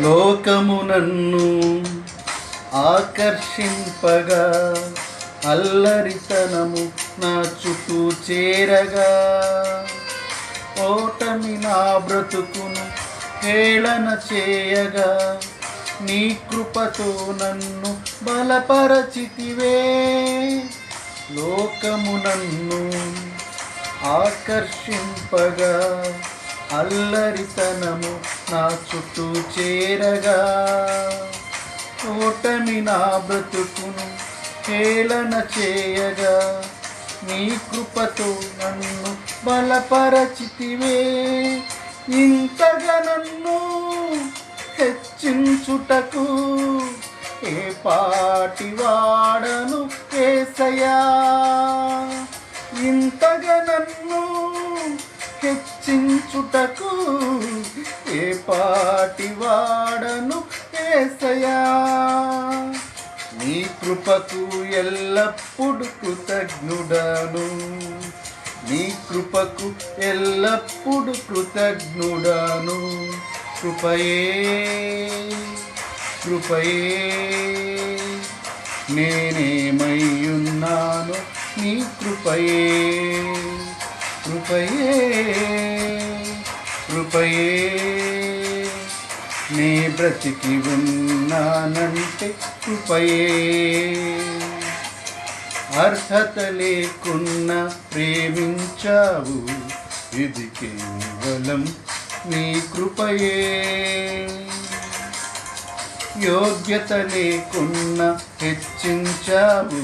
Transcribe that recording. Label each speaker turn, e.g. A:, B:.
A: లోకము నన్ను ఆకర్షింపగా, అల్లరితనము నా చుట్టూ చేరగా, ఓటమి నా బ్రతుకును హేళన చేయగా, నీ కృపతో నన్ను బలపరచితివే. లోకము నన్ను ఆకర్షింపగా, అల్లరితనము నా చుట్టూ చేరగా, ఓటమి నా బ్రతుకును హేళన చేయగా, నీ కృపతో నన్ను బలపరచితివే. ఇంతగా నన్ను హెచ్చించుటకు ఏ పాటి వాడను యేసయ్యా. ఇంతగా నన్ను హెచ్చించుటకు ఏ పాటి వాడను యేసయ్యా. నీ కృపకు ఎల్లప్పుడు కృతజ్ఞుడను, నీ కృపకు ఎల్లప్పుడు కృతజ్ఞుడను. కృపయే కృపయే నేనేమయ్యున్నాను, నీ కృపయే. కృపయే కృపయే నే బ్రతికి ఉన్నానంటే కృపయే. అర్హత లేకున్నా ప్రేమించావు, ఇది కేవలం నీ కృపయే. యోగ్యత లేకున్నా హెచ్చించావు,